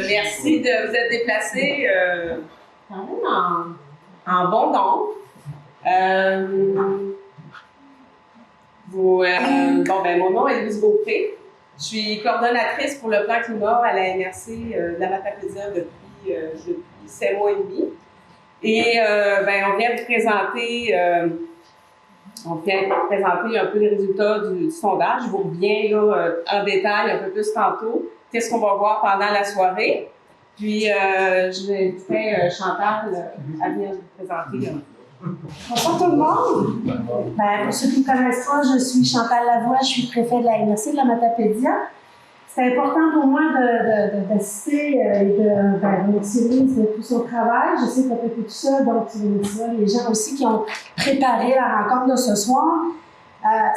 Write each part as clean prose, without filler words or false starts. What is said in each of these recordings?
Merci de vous être déplacés quand même en bon nombre. Mon nom est Louise Beaupré. Je suis coordonnatrice pour le plan climat à la MRC de la Matapédia depuis 7 mois et demi. Et on vient de présenter un peu les résultats du sondage. Je vous reviens là, en détail un peu plus tantôt. Qu'est-ce qu'on va voir pendant la soirée? Puis, je vais Chantal à venir vous présenter. Bonsoir tout le monde. Pour ceux qui ne me connaissent pas, je suis Chantal Lavoie, je suis préfète de la MRC de la Matapédia. C'est important pour moi d'assister et de remercier Louise de tout son travail. Je sais que tu n'as pas fait tout ça, donc tu remercieras les gens aussi qui ont préparé la rencontre de ce soir.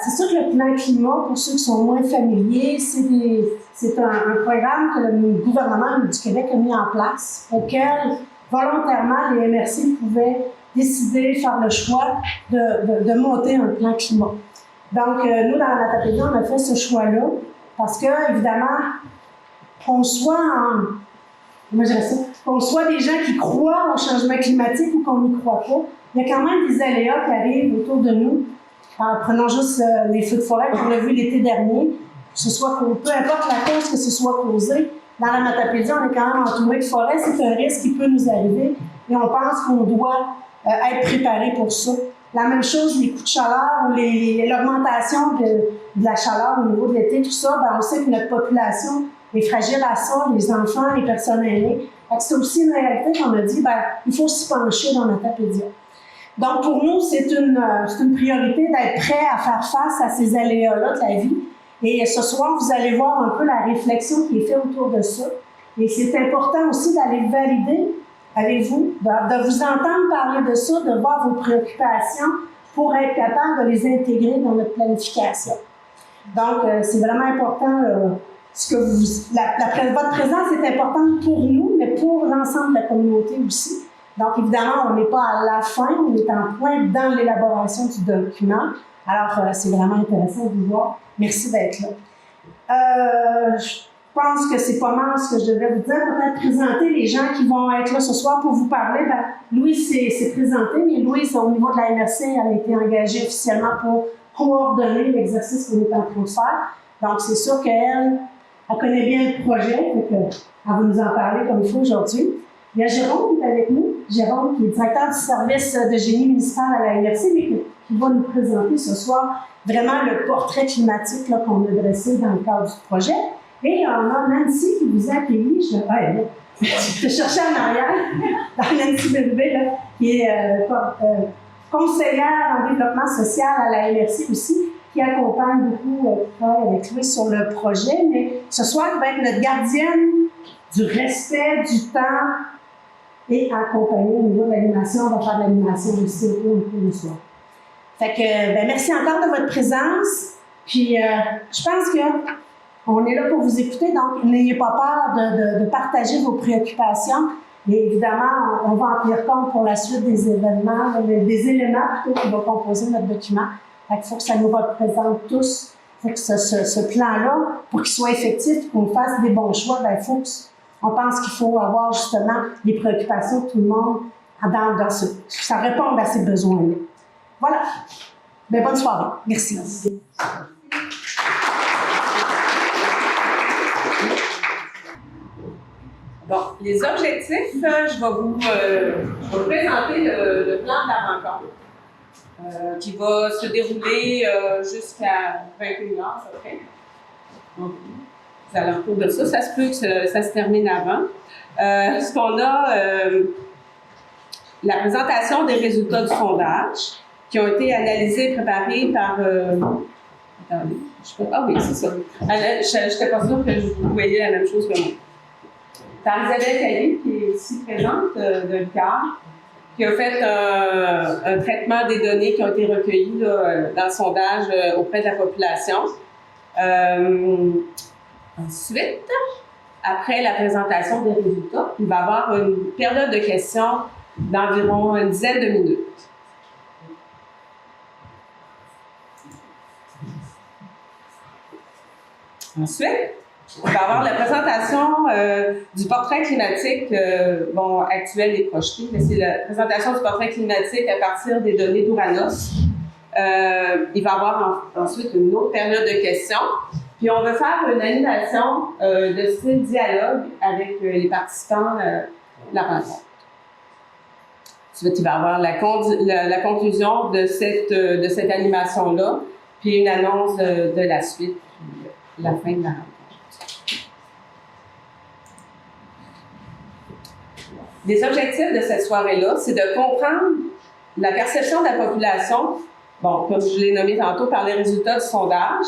C'est sûr que le plan climat, pour ceux qui sont moins familiers, c'est un programme que le gouvernement du Québec a mis en place, auquel volontairement les MRC pouvaient décider, faire le choix de monter un plan climat. Donc, nous, dans la Matapédia, on a fait ce choix-là parce que, évidemment, qu'on soit des gens qui croient au changement climatique ou qu'on n'y croit pas, il y a quand même des aléas qui arrivent autour de nous. En prenant juste les feux de forêt qu'on a vu l'été dernier, peu importe la cause que ce soit causé, dans la Matapédia, on est quand même entouré de forêt, c'est un risque qui peut nous arriver et on pense qu'on doit être préparé pour ça. La même chose, les coups de chaleur ou l'augmentation de la chaleur au niveau de l'été, tout ça, on sait que notre population est fragile à ça, les enfants, les personnes aînées. C'est aussi une réalité qu'on a dit, il faut s'y pencher dans Matapédia. Donc, pour nous, c'est une priorité d'être prêt à faire face à ces aléas-là de la vie. Et ce soir, vous allez voir un peu la réflexion qui est faite autour de ça. Et c'est important aussi d'aller valider avec vous, de vous entendre parler de ça, de voir vos préoccupations pour être capable de les intégrer dans notre planification. Donc, c'est vraiment important. Votre présence est importante pour nous, mais pour l'ensemble de la communauté aussi. Donc, évidemment, on n'est pas à la fin, on est en pointe dans l'élaboration du document. Alors, c'est vraiment intéressant de vous voir. Merci d'être là. Je pense que c'est pas mal ce que je devais vous dire. Peut-être présenter les gens qui vont être là ce soir pour vous parler. Louise s'est présentée, mais Louise, au niveau de la MRC, elle a été engagée officiellement pour coordonner l'exercice qu'on est en train de faire. Donc, c'est sûr qu'elle connaît bien le projet, donc elle va nous en parler comme il faut aujourd'hui. Il y a Jérôme qui est avec nous. Jérôme qui est directeur du service de génie municipal à la MRC, mais qui va nous présenter ce soir vraiment le portrait climatique qu'on a dressé dans le cadre du projet. Et on a Nancy qui vous a accueilli. Je cherchais en arrière. Nancy Bérubé, qui est conseillère en développement social à la MRC aussi, qui accompagne beaucoup, qui travaille avec lui sur le projet. Mais ce soir, elle va être notre gardienne du respect, du temps, et accompagner au niveau de l'animation. On va faire de l'animation aussi au cours du soir. Fait que, merci encore de votre présence. Puis, je pense qu'on est là pour vous écouter, donc n'ayez pas peur de partager vos préoccupations. Et évidemment, on va en tenir compte pour la suite des éléments plutôt qui vont composer notre document. Fait qu'il faut que ça nous représente tous. Il faut que ce plan-là, pour qu'il soit effectif, qu'on fasse des bons choix, il faut on pense qu'il faut avoir justement les préoccupations de tout le monde ça répond à ces besoins-là. Voilà. Bonne soirée. Merci. Bon, les objectifs, je vais vous présenter le plan de la rencontre qui va se dérouler jusqu'à 21h à peu près. Donc, aux alentours de ça. Ça se peut que ça se termine avant. Ce qu'on a, la présentation des résultats du sondage qui ont été analysés et préparés par... attendez, oui, c'est ça. Je n'étais pas sûre que vous voyiez la même chose que moi. Par Isabelle Caillé, qui est ici présente de l'UQAR, qui a fait un traitement des données qui ont été recueillies là, dans le sondage auprès de la population. Ensuite, après la présentation des résultats, il va y avoir une période de questions d'environ une dizaine de minutes. Ensuite, On va avoir la présentation du portrait climatique actuel et projeté, mais c'est la présentation du portrait climatique à partir des données d'Ouranos. Il va y avoir ensuite une autre période de questions. Puis on va faire une animation de style dialogue avec les participants de la rencontre. Ensuite, il va y avoir la conclusion de cette animation-là, puis une annonce de la suite, puis la fin de la rencontre. Les objectifs de cette soirée-là, c'est de comprendre la perception de la population, comme je l'ai nommé tantôt, par les résultats du sondage.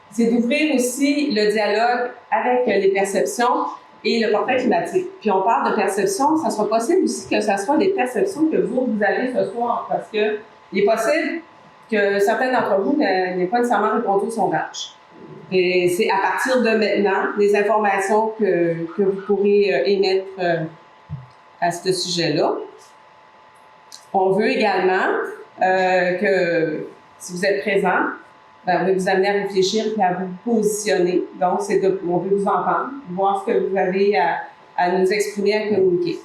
C'est d'ouvrir aussi le dialogue avec les perceptions et le portrait climatique. Puis on parle de perception, ça sera possible aussi que ce soit des perceptions que vous avez ce soir, parce qu'il est possible que certains d'entre vous n'aient pas nécessairement répondu au sondage. Et c'est à partir de maintenant les informations que vous pourrez émettre à ce sujet-là. On veut également que, si vous êtes présent, on veut vous amener à réfléchir et à vous positionner. Donc, on veut vous entendre, voir ce que vous avez à nous exprimer, à communiquer.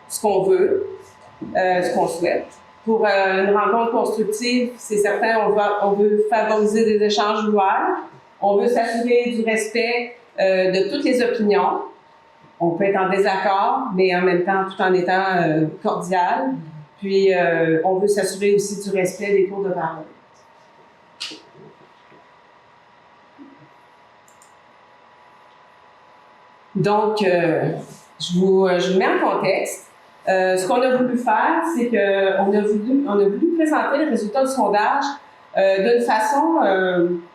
Ce qu'on veut, ce qu'on souhaite. Pour une rencontre constructive, c'est certain, on veut favoriser des échanges ouverts. On veut s'assurer du respect de toutes les opinions. On peut être en désaccord, mais en même temps, tout en étant cordial. Puis, on veut s'assurer aussi du respect des tours de parole. Donc, je vous mets en contexte. Ce qu'on a voulu faire, c'est qu'on a voulu présenter les résultats du sondage d'une façon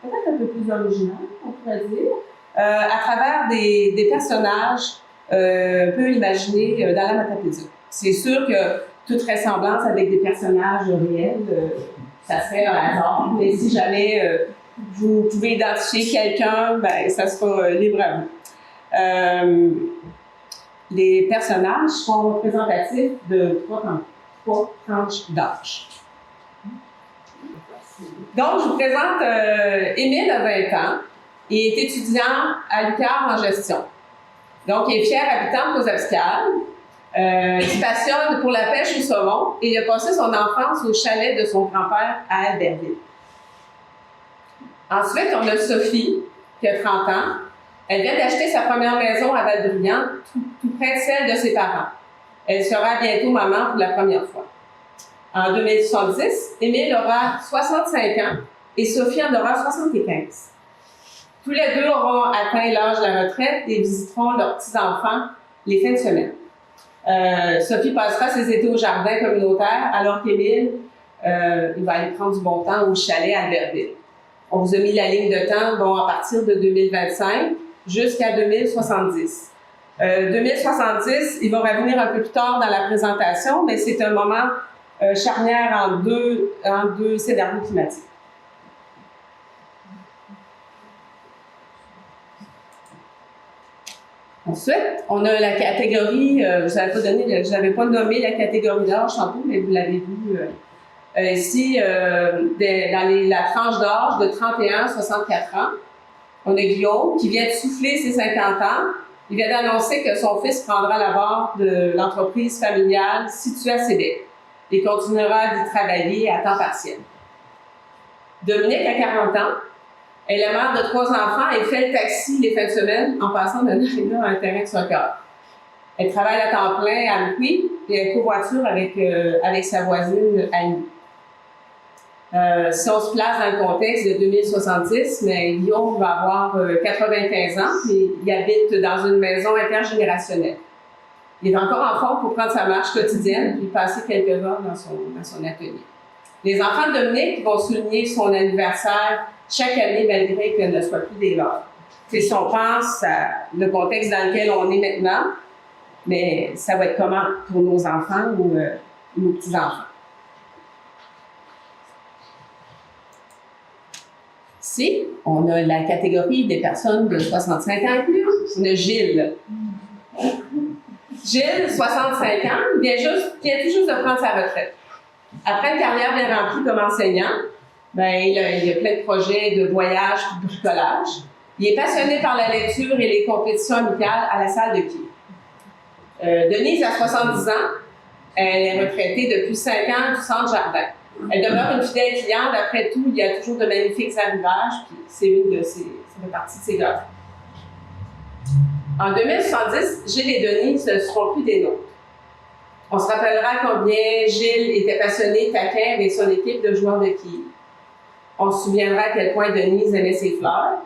peut-être un peu plus originale, on pourrait dire, à travers des personnages peu imaginés dans la Matapédia. C'est sûr que toute ressemblance avec des personnages réels, ça serait un hasard, mais si jamais vous pouvez identifier quelqu'un, ça sera libre à vous. Les personnages sont représentatifs de trois tranches d'âge. Donc, je vous présente Émile, a 20 ans, et est étudiant à l'UQAM en gestion. Donc, il est fier habitant de Cozapscal. Il se passionne pour la pêche au saumon et il a passé son enfance au chalet de son grand-père à Albertville. Ensuite, on a Sophie, qui a 30 ans. Elle vient d'acheter sa première maison à Val-d'Orient, tout près de celle de ses parents. Elle sera bientôt maman pour la première fois. En 2070, Émile aura 65 ans et Sophie en aura 75. Tous les deux auront atteint l'âge de la retraite et visiteront leurs petits-enfants les fins de semaine. Sophie passera ses étés au jardin communautaire, alors qu'Émile, il va aller prendre du bon temps au chalet à Albertville. On vous a mis la ligne de temps à partir de 2025 jusqu'à 2070. 2070, il va revenir un peu plus tard dans la présentation, mais c'est un moment charnière en deux scénarios climatiques. Ensuite, on a la catégorie, je n'avais pas nommé la catégorie d'âge tantôt, mais vous l'avez vu ici, dans la tranche d'âge de 31 à 64 ans. On a Guillaume qui vient de souffler ses 50 ans. Il vient d'annoncer que son fils prendra la barre de l'entreprise familiale située à Sébec et continuera d'y travailler à temps partiel. Dominique a 40 ans. Elle est mère de 3 enfants et fait le taxi les fins de semaine en passant d'un aréna à un terrain de soccer. Elle travaille à temps plein à Louis et elle covoiture avec sa voisine Annie. Si on se place dans le contexte de 2070, mais Guillaume va avoir 95 ans et il habite dans une maison intergénérationnelle. Il est encore en forme pour prendre sa marche quotidienne et passer quelques heures dans son atelier. Les enfants de Dominique vont souligner son anniversaire chaque année, malgré qu'elle ne soit plus des leurs. C'est si on pense le contexte dans lequel on est maintenant, mais ça va être comment pour nos enfants ou nos petits-enfants. Ici, on a la catégorie des personnes de 65 ans et plus. On a Gilles. Gilles, 65 ans, vient tout juste de prendre sa retraite. Après une carrière bien remplie comme enseignant, Ben, il y a plein de projets de voyage et de bricolage. Il est passionné par la lecture et les compétitions amicales à la salle de quai. Denise a 70 ans. Elle est retraitée depuis 5 ans du Centre Jardin. Elle demeure une fidèle cliente. Après tout, il y a toujours de magnifiques arrivages, puis ça fait partie de ses gars. En 2070, Gilles et Denise ne seront plus des nôtres. On se rappellera combien Gilles était passionné, taquin avec son équipe de joueurs de quilles. On se souviendra à quel point Denise aimait ses fleurs.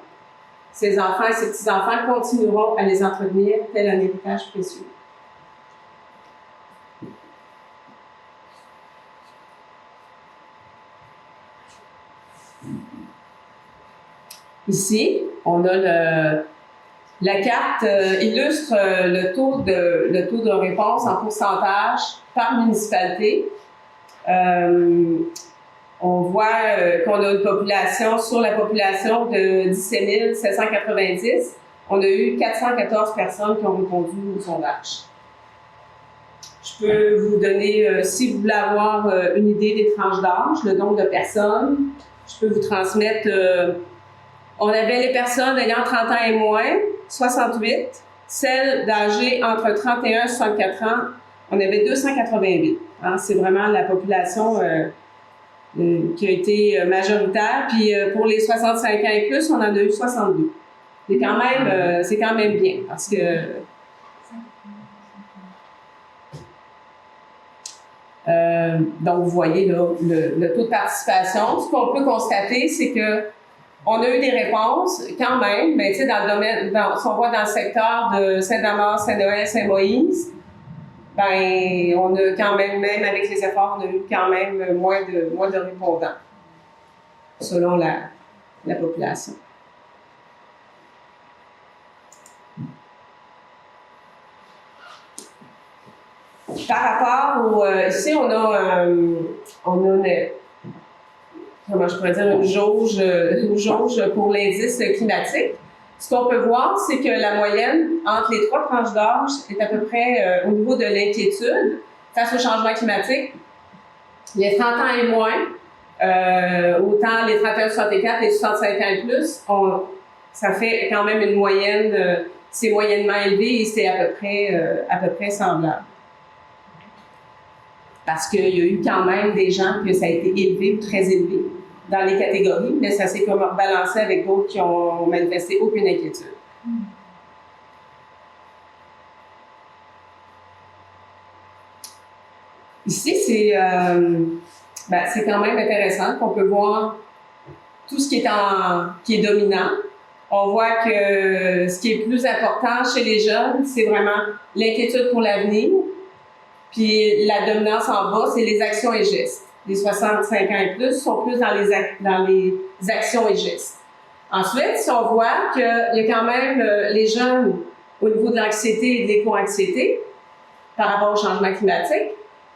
Ses enfants et ses petits-enfants continueront à les entretenir tel un héritage précieux. Ici, on a la carte illustre le taux de réponse en pourcentage par municipalité. On voit qu'on a une population, sur la population de 17 790, on a eu 414 personnes qui ont répondu au sondage. Je peux vous donner, si vous voulez avoir une idée des tranches d'âge, le nombre de personnes, je peux vous transmettre, on avait les personnes ayant 30 ans et moins, 68, celles d'âgées entre 31 et 64 ans, on avait 288. Hein, c'est vraiment la population qui a été majoritaire. Puis pour les 65 ans et plus, on en a eu 62. C'est quand même bien parce que donc vous voyez là, le taux de participation. Ce qu'on peut constater, c'est que on a eu des réponses quand même, mais tu sais, dans le domaine, si on voit dans le secteur de Saint-Damas, Saint-Noël, Saint-Moïse, ben, on a quand même avec les efforts, on a eu quand même moins de répondants, selon la population. Par rapport au... ici, on a comment je pourrais dire, une jauge pour l'indice climatique. Ce qu'on peut voir, c'est que la moyenne entre les 3 tranches d'âge est à peu près au niveau de l'inquiétude face au changement climatique. Les 30 ans et moins, autant les 31-64 et 65 ans et plus, ça fait quand même une moyenne, c'est moyennement élevé et c'est à peu près semblable. Parce qu'il y a eu quand même des gens que ça a été élevé ou très élevé dans les catégories, mais ça s'est comme rebalancé avec d'autres qui ont manifesté aucune inquiétude. Ici, c'est quand même intéressant qu'on peut voir tout ce qui est dominant. On voit que ce qui est plus important chez les jeunes, c'est vraiment l'inquiétude pour l'avenir. Puis la dominance en bas, c'est les actions et gestes. Les 65 ans et plus sont plus dans les actions et gestes. Ensuite, si on voit qu'il y a quand même les jeunes au niveau de l'anxiété et de l'éco-anxiété par rapport au changement climatique,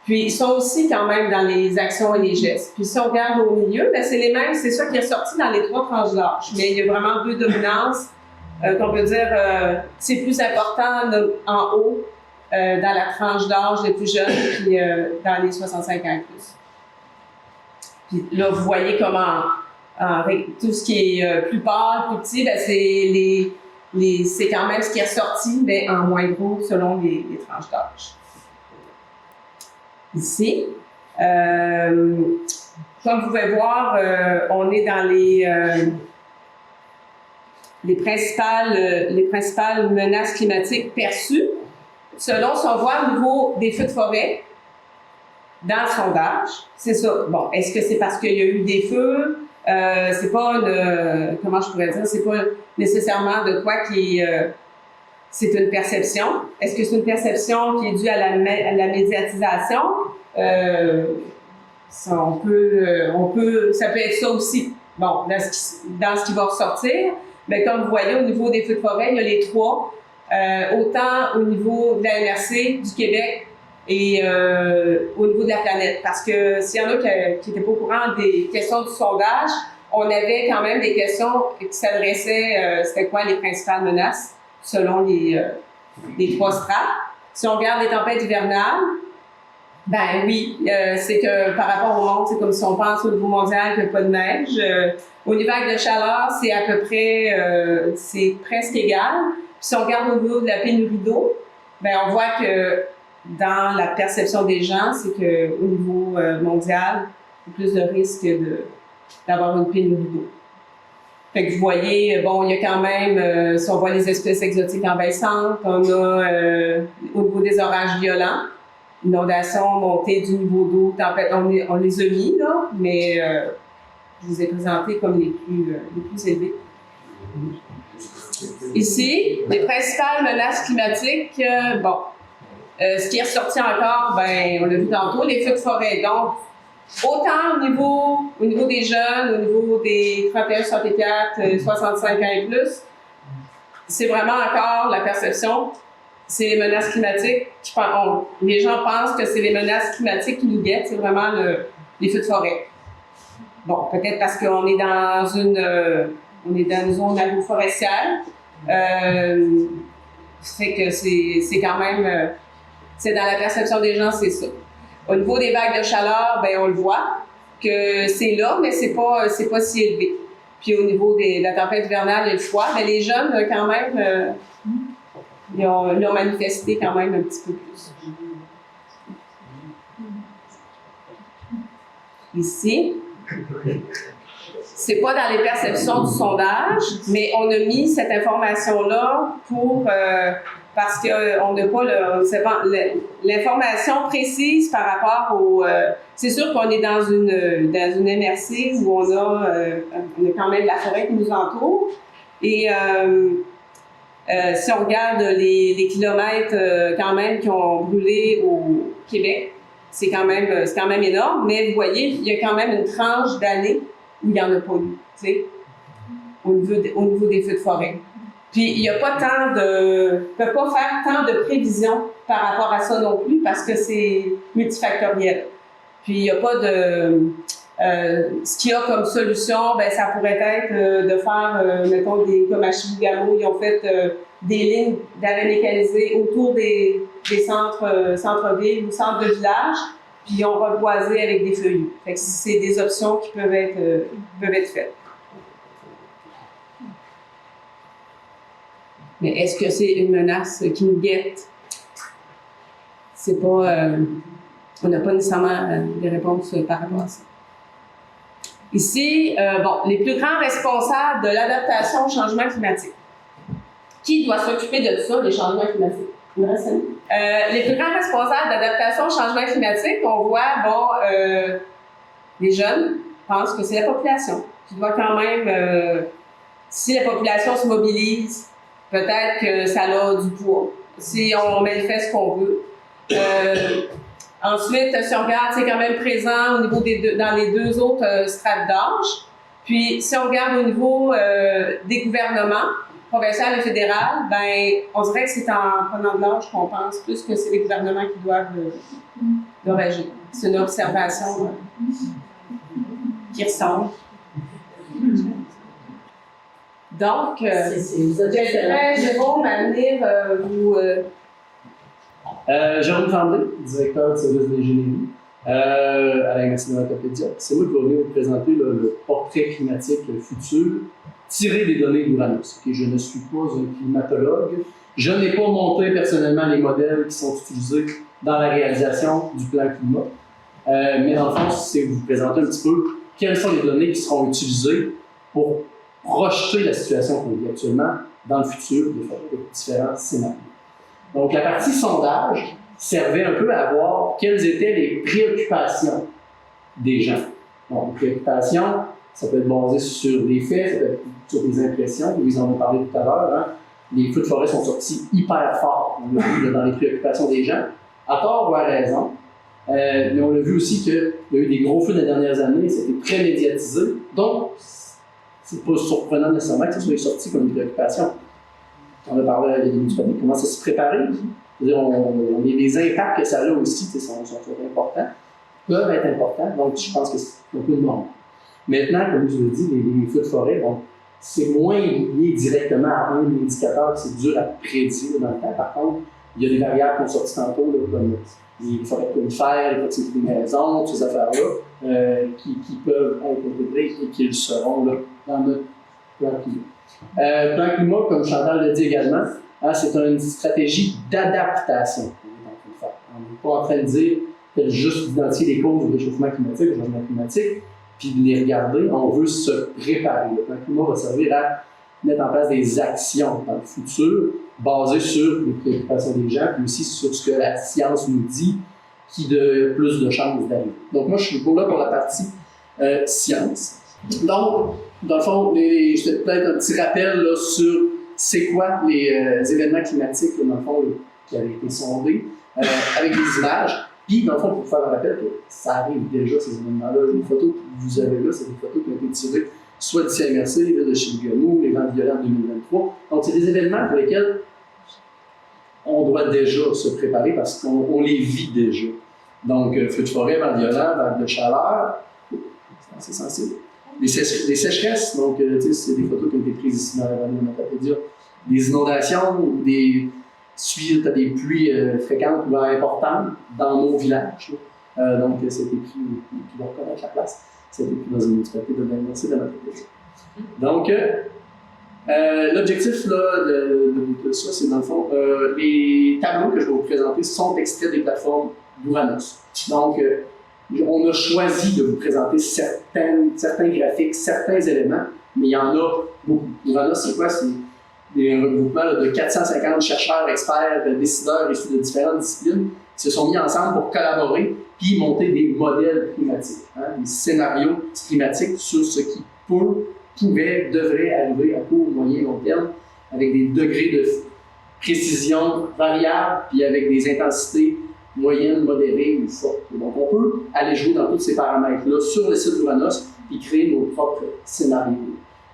puis ils sont aussi quand même dans les actions et les gestes. Puis si on regarde au milieu, ben c'est les mêmes, c'est ça qui est ressorti dans les 3 tranches d'âge. Mais il y a vraiment 2 dominances qu'on peut dire c'est plus important en haut dans la tranche d'âge les plus jeunes, puis dans les 65 ans et plus. Puis là, vous voyez comment tout ce qui est plus pâle, plus petit, ben c'est quand même ce qui est ressorti, mais en moins gros selon les tranches d'âge. Ici, comme vous pouvez voir, on est dans les principales menaces climatiques perçues. Selon ce qu'on voit au niveau des feux de forêt, dans le sondage, c'est ça. Bon, est-ce que c'est parce qu'il y a eu des feux? C'est pas comment je pourrais dire, c'est pas nécessairement de quoi qui c'est une perception. Est-ce que c'est une perception qui est due à la médiatisation? Ça peut être ça aussi. Bon, dans ce qui va ressortir, mais comme vous voyez, au niveau des feux de forêt, il y a les 3. Autant au niveau de la MRC du Québec et au niveau de la planète. Parce que s'il y en a qui n'étaient pas au courant des questions du sondage, on avait quand même des questions qui s'adressaient, c'était quoi les principales menaces selon les 3 strates. Si on regarde les tempêtes hivernales, Ben oui, c'est que par rapport au monde, c'est comme si on pense au niveau mondial qu'il n'y a pas de neige. Au niveau de chaleur, c'est à peu près, c'est presque égal. Puis si on regarde au niveau de la pénurie d'eau, ben on voit que dans la perception des gens, c'est que au niveau mondial, il y a plus de risques d'avoir une pénurie d'eau. Fait que vous voyez, bon, il y a quand même, si on voit les espèces exotiques envahissantes, on a au niveau des orages violents, inondations, montée du niveau d'eau, tempête, on les a mis, là, mais je vous ai présenté comme les plus élevés. Ici, les principales menaces climatiques, ce qui est ressorti encore, ben, on l'a vu tantôt, les feux de forêt. Donc, autant au niveau des jeunes, au niveau des 31, 64, 65 ans et plus, c'est vraiment encore la perception, c'est les menaces climatiques. Les gens pensent que c'est les menaces climatiques qui nous guettent, c'est vraiment les feux de forêt. Bon, peut-être parce qu'on est dans une zone agroforestière. Fait que c'est quand même, c'est dans la perception des gens, c'est ça. Au niveau des vagues de chaleur, ben on le voit que c'est là, mais c'est pas si élevé. Puis au niveau de la tempête hivernale et le froid, ben les jeunes quand même, ils ont manifesté quand même un petit peu plus. Ici, c'est pas dans les perceptions du sondage, mais on a mis cette information-là parce qu'on n'a pas l'information précise par rapport au... c'est sûr qu'on est dans une MRC où on a quand même la forêt qui nous entoure. Et si on regarde les kilomètres quand même qui ont brûlé au Québec, c'est quand même énorme, mais vous voyez, il y a quand même une tranche d'années où il n'y en a pas eu, tu sais, au niveau des feux de forêt. Puis, il n'y a pas peut pas faire tant de prévisions par rapport à ça non plus parce que c'est multifactoriel. Puis, il n'y a pas ce qu'il y a comme solution, ben ça pourrait être de faire, mettons, comme à Chibougamau, ils ont fait des lignes d'arrêt mécanisés autour des centres-villes ou centres de village, puis ils ont reboisé avec des feuillus. Fait que c'est des options qui peuvent être faites. Mais est-ce que c'est une menace qui nous guette? C'est pas... on n'a pas nécessairement des réponses par rapport à ça. Ici, les plus grands responsables de l'adaptation au changement climatique. Qui doit s'occuper de ça, des changements climatiques? Les plus grands responsables d'adaptation au changement climatique, on voit, les jeunes pensent que c'est la population qui doit quand même, si la population se mobilise, peut-être que ça a du poids. Si on manifeste ce qu'on veut. Ensuite, si on regarde, c'est quand même présent au niveau dans les deux autres strates d'âge. Puis, si on regarde au niveau des gouvernements, provincial et fédéral, ben, on dirait que c'est en prenant de l'âge qu'on pense plus que c'est les gouvernements qui doivent agir. C'est une observation qui ressemble. Donc, j'aimerais, Jérôme, à venir vous... Jérôme Tremblay, directeur du service d'ingénierie à l'Agence Novatopédia. C'est moi qui vais venir vous présenter le portrait climatique futur tiré des données d'Uranus. Je ne suis pas un climatologue. Je n'ai pas monté personnellement les modèles qui sont utilisés dans la réalisation du plan climat. Mais dans le fond, c'est vous présenter un petit peu quelles sont les données qui seront utilisées pour projeter la situation qu'on vit actuellement dans le futur de différents scénarios. Donc, la partie sondage servait un peu à voir quelles étaient les préoccupations des gens. Donc, les préoccupations, ça peut être basé sur des faits, ça peut être sur des impressions, ils en ont parlé tout à l'heure. Hein. Les feux de forêt sont sortis hyper forts, on l'a vu dans les préoccupations des gens, à tort ou à raison. Mais on a vu aussi qu'il y a eu des gros feux dans les dernières années, c'était très médiatisé. Donc, c'est pas surprenant nécessairement que ça soit sorti comme une préoccupation. On a parlé au début du panel, comment ça se préparer. Les impacts que ça a aussi sont importants, peuvent être importants, donc je pense que c'est un peu normal. Maintenant, comme je vous l'ai dit, les feux de forêt, bon, c'est moins lié directement à un indicateur, c'est dur à prédire dans le temps. Par contre, Il y a des variables qu'on sortit tantôt, là, comme les forêts conifères, les proximités des maisons, toutes ces affaires-là, qui peuvent être intégrées et qui le seront là, dans notre plan climat. Plan climat, comme Chantal l'a dit également, hein, c'est une stratégie d'adaptation qu'on est en train de faire. On n'est pas en train de dire que juste d'identifier les causes du réchauffement climatique, du changement climatique, puis de les regarder. On veut se préparer. Le plan climat va servir à mettre en place des actions dans le futur basées sur les préoccupations des gens, puis aussi sur ce que la science nous dit qui a plus de chances d'arriver. Donc moi, je suis là pour la partie science. Donc, dans le fond, je fais peut-être un petit rappel là, sur c'est quoi les événements climatiques, là, dans le fond, là, qui avaient été sondés, avec des images. Puis, dans le fond, pour vous faire un rappel que ça arrive déjà, ces événements-là. Les photos que vous avez là, c'est des photos qui ont été tirées soit d'ici à MRC, les villes de Chibougamau, les vents violents de 2023. Donc, c'est des événements pour lesquels on doit déjà se préparer parce qu'on les vit déjà. Donc, feux de forêt, vents violents, vagues de chaleur, c'est assez sensible. Les sécheresses, donc, c'est des photos qui ont été prises ici dans la vallée de Matapédia. Des inondations, suite à des pluies fréquentes ou importantes dans nos villages. Donc, c'était pris, tu dois reconnaître la place, c'était pris dans une municipalité de l'Université de Matapédia. Donc, l'objectif là, de ça, c'est dans le fond, les tableaux que je vais vous présenter sont extraits des plateformes d'Uranos. Donc, on a choisi de vous présenter certains graphiques, certains éléments, mais il y en a beaucoup. Uranos, c'est quoi? C'est un regroupement là, de 450 chercheurs, experts, décideurs issus de différentes disciplines qui se sont mis ensemble pour collaborer puis monter des modèles climatiques, des scénarios climatiques sur ce qui pourrait, devrait arriver à court, moyen, long terme, avec des degrés de précision variables puis avec des intensités moyennes, modérées ou fortes. Donc, on peut aller jouer dans tous ces paramètres-là sur le site d'Uranos et créer nos propres scénarios.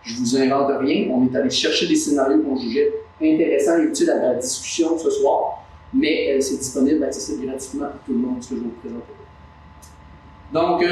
Je ne vous invente rien, on est allé chercher des scénarios qu'on jugeait intéressants et utiles à la discussion ce soir, mais c'est disponible, accessible gratuitement à tout le monde, ce que je vais vous présenter. Donc,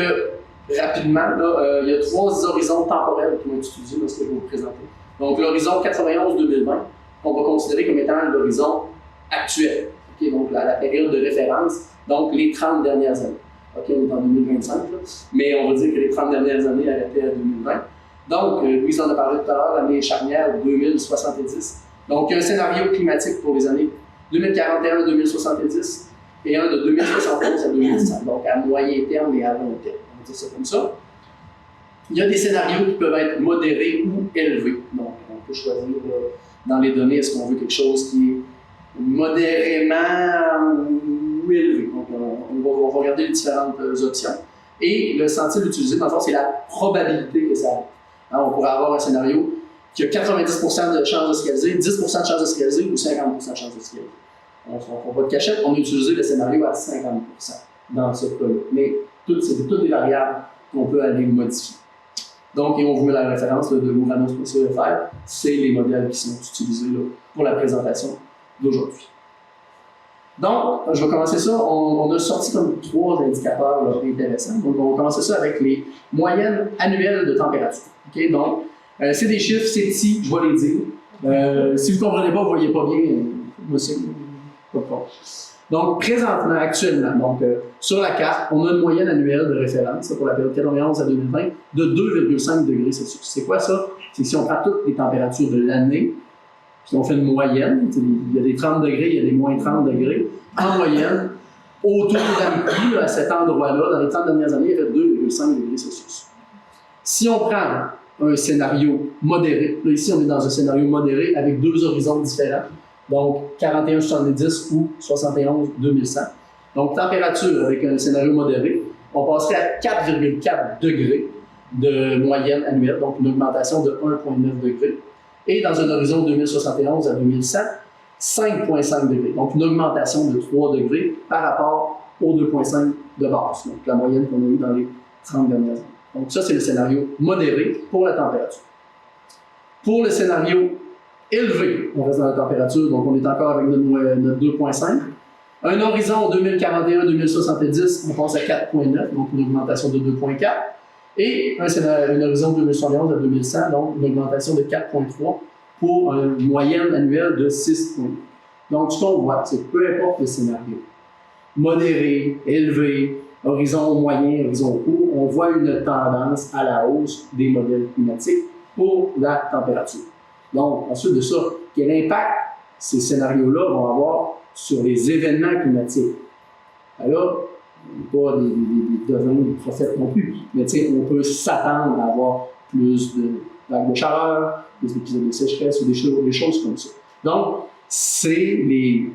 rapidement, là, il y a 3 horizons temporels qui vont être utilisés dans ce que je vais vous présenter. Donc, l'horizon 91-2020, on va considérer comme étant l'horizon actuel, okay? Donc la période de référence, donc les 30 dernières années. Okay, on est en 2025, là, mais on va dire que les 30 dernières années arrêtaient à 2020. Donc, Louise en a parlé tout à l'heure, l'année charnière 2070. Donc, il y a un scénario climatique pour les années 2041-2070 et un de 2071 à 2100, donc à moyen terme et à long terme. On va dire ça comme ça. Il y a des scénarios qui peuvent être modérés ou élevés. Donc, on peut choisir dans les données, est-ce qu'on veut quelque chose qui est modérément ou élevé. Donc, on va regarder les différentes options. Et le sentier utilisé, dans le fond, c'est la probabilité que ça arrive. On pourrait avoir un scénario qui a 90% de chances de se réaliser, 10% de chances de se réaliser ou 50% de chances de se réaliser. On ne fera pas de cachette, on a utilisé le scénario à 50% dans ce cas-là. Mais c'est toutes des variables qu'on peut aller modifier. Donc, et on vous met la référence là, de Uranos.fr, c'est les modèles qui sont utilisés là, pour la présentation d'aujourd'hui. Donc, je vais commencer ça. On a sorti comme 3 indicateurs là, intéressants. Donc, on va commencer ça avec les moyennes annuelles de température. Okay? Donc, c'est des chiffres, c'est petit, je vais les dire. Si vous ne comprenez pas, vous ne voyez pas bien, moi aussi, pas de problème. Donc, présentement, actuellement, donc, sur la carte, on a une moyenne annuelle de référence pour la période 91 à 2020 de 2,5 degrés Celsius. C'est quoi ça? C'est que si on prend toutes les températures de l'année, puis on fait une moyenne, il y a des 30 degrés, il y a des moins 30 degrés, en moyenne, autour d'Amqui, à cet endroit-là, dans les 30 dernières années, il y avait 2,5 degrés Celsius. Si on prend un scénario modéré, là ici on est dans un scénario modéré avec 2 horizons différents, donc 41-70 ou 71-2100. Donc température avec un scénario modéré, on passerait à 4,4 degrés de moyenne annuelle, donc une augmentation de 1,9 degrés. Et dans un horizon 2071 à 2100, 5,5 degrés, donc une augmentation de 3 degrés par rapport aux 2,5 de base, donc la moyenne qu'on a eue dans les 30 dernières années. Donc ça, c'est le scénario modéré pour la température. Pour le scénario élevé, on reste dans la température, donc on est encore avec notre 2,5. Un horizon 2041-2070, on passe à 4,9, donc une augmentation de 2,4. Et un horizon 2071 à 2100, donc une augmentation de 4,3 pour une moyenne annuelle de 6,8. Donc, ce qu'on voit, c'est que peu importe le scénario, modéré, élevé, horizon moyen, horizon court, on voit une tendance à la hausse des modèles climatiques pour la température. Donc, ensuite de ça, quel impact ces scénarios-là vont avoir sur les événements climatiques? Alors, pas des devins, des prophètes non plus, mais on peut s'attendre à avoir plus de vagues de chaleur, des épisodes de sécheresse ou des choses comme ça. Donc, c'est les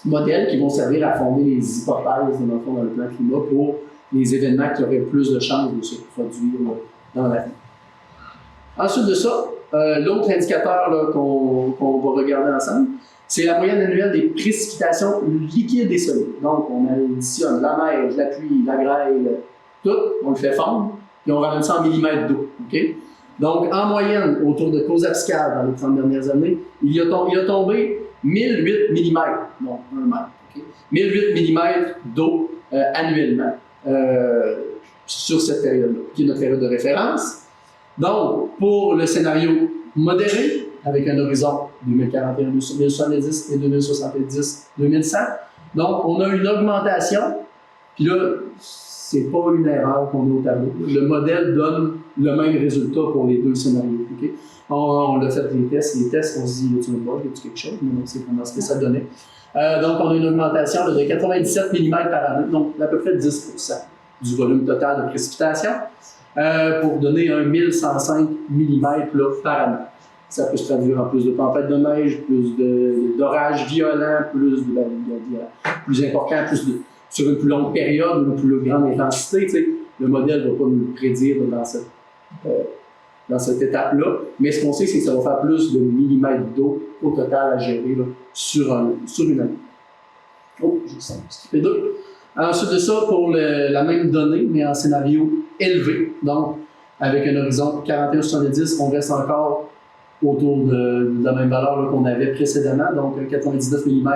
modèles qui vont servir à fonder les hypothèses dans le plan climat pour les événements qui auraient plus de chances de se produire dans l'avenir. Ensuite de ça, l'autre indicateur qu'on va regarder ensemble, c'est la moyenne annuelle des précipitations liquides et solides. Donc, on additionne la neige, la pluie, la grêle, tout, on le fait fondre, et on ramène ça en millimètres d'eau. Okay? Donc, en moyenne, autour de Coxapscal, dans les 30 dernières années, il a tombé 1008 mm, donc 1 mètre. Okay? 1008 mm d'eau annuellement sur cette période-là, qui est notre période de référence. Donc, pour le scénario modéré, avec un horizon 2041, 2070 et 2070, 2100, donc on a une augmentation, puis là, c'est pas une erreur qu'on a au tableau. Le modèle donne le même résultat pour les deux scénarios. Okay? On a fait les tests, on se dit, y a-t-il une bug, y a-t-il quelque chose? Mais c'est vraiment ce que ça donnait. Donc, on a une augmentation de 97 mm par année, donc d'à peu près 10% du volume total de précipitation, pour donner un 1105 mm par année. Ça peut se traduire en plus de tempêtes de neige, plus d'orages violents, plus importants, sur une plus longue période, une plus grande intensité. T'sais. Le modèle ne va pas nous le prédire dans cette étape-là, mais ce qu'on sait, c'est que ça va faire plus de millimètres d'eau au total à gérer là, sur une année. Oh, j'ai skippé deux. Ensuite de ça, pour la même donnée, mais en scénario élevé, donc avec un horizon 41-70, on reste encore autour de la même valeur qu'on avait précédemment, donc 99 mm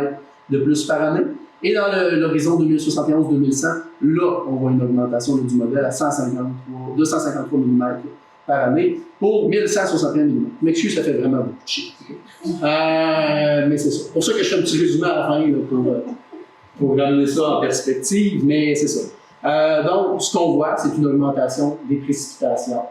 de plus par année. Et dans l'horizon 2071-2100, là, on voit une augmentation du modèle à 253 mm par année pour 1161 mm. Je m'excuse, ça fait vraiment beaucoup de chiffres. Mais c'est ça. Pour ça que je fais un petit résumé à la fin là, pour ramener ça en perspective, mais c'est ça. Donc, ce qu'on voit, c'est une augmentation des précipitations,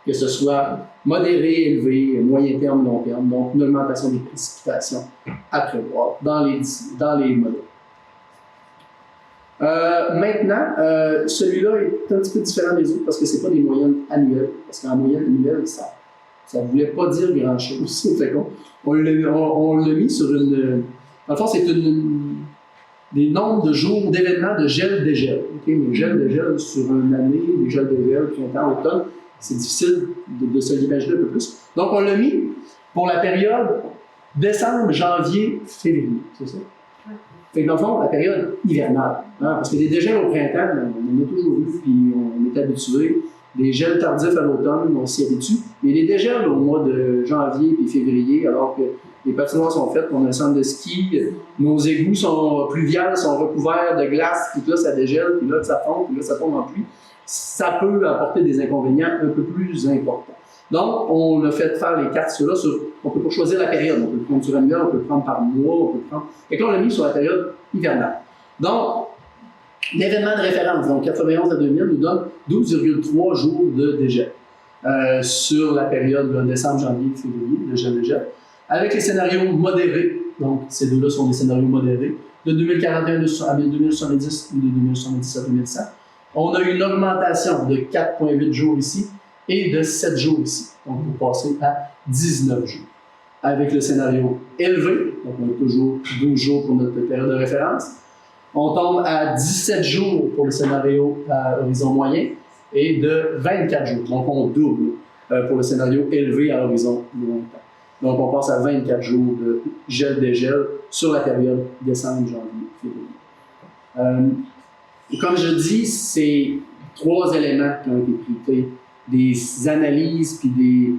que ce soit modéré, élevé, moyen terme, long terme, donc une augmentation des précipitations à prévoir dans les modèles. Maintenant, celui-là est un petit peu différent des autres parce que ce n'est pas des moyennes annuelles, parce qu'en moyenne annuelle, ça ne voulait pas dire grand-chose. On l'a mis sur une... Dans le fond, c'est des nombres de jours d'événements de gel-dégel. Okay? Mais gel-dégel sur une année, des gel-dégel, printemps, automne, c'est difficile de se l'imaginer un peu plus. Donc, on l'a mis pour la période décembre, janvier, février. C'est ça? Fait que dans le fond, la période hivernale. Hein, parce que des dégels au printemps, on en a toujours vu, puis on est habitué. Des gels tardifs à l'automne, on s'y habitue. Mais les dégels au mois de janvier et février, alors que les patinoires sont faites, on a un centre de ski, nos égouts sont pluviales, sont recouverts de glace, puis là, ça dégèle, puis là, ça fond, puis là, ça tombe en pluie. Ça peut apporter des inconvénients un peu plus importants. Donc, on a fait faire les cartes sur là. On peut pas choisir la période. On peut le prendre sur annuel, on peut le prendre par mois, on peut le prendre. Et là, on l'a mis sur la période hivernale. Donc, l'événement de référence, donc 91 à 2000, nous donne 12,3 jours de dégel sur la période de décembre, janvier, février, de gel-dégel. Avec les scénarios modérés, donc ces deux-là sont des scénarios modérés, de 2041 à 2070 ou de 2070 à 2100. On a une augmentation de 4,8 jours ici et de 7 jours ici. Donc, vous passez à 19 jours. Avec le scénario élevé, donc on a toujours 12 jours pour notre période de référence. On tombe à 17 jours pour le scénario à horizon moyen et de 24 jours. Donc, on double pour le scénario élevé à horizon lointain. Donc, on passe à 24 jours de gel-dégel sur la période décembre, janvier, février. Comme je dis, c'est 3 éléments qui ont été pris. Des analyses, puis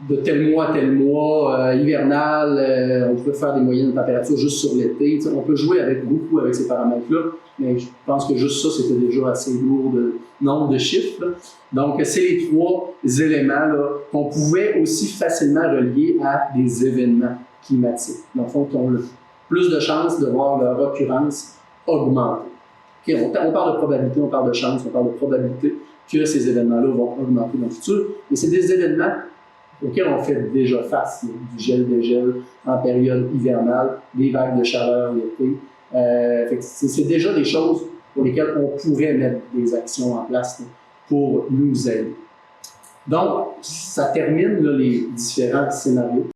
de tel mois à tel mois, hivernal, on peut faire des moyennes de température juste sur l'été. On peut jouer beaucoup avec ces paramètres-là, mais je pense que juste ça, c'était déjà assez lourd de nombre de chiffres. Là. Donc, c'est les 3 éléments là, qu'on pouvait aussi facilement relier à des événements climatiques. Dans le fond, plus de chances de voir leur occurrence augmenter. Okay, on parle de probabilité, on parle de chance, on parle de probabilité que ces événements-là vont augmenter dans le futur. Et c'est des événements auxquels on fait déjà face. Du gel-dégel en période hivernale, des vagues de chaleur l'été. C'est déjà des choses pour lesquelles on pourrait mettre des actions en place pour nous aider. Donc, ça termine là, les différents scénarios.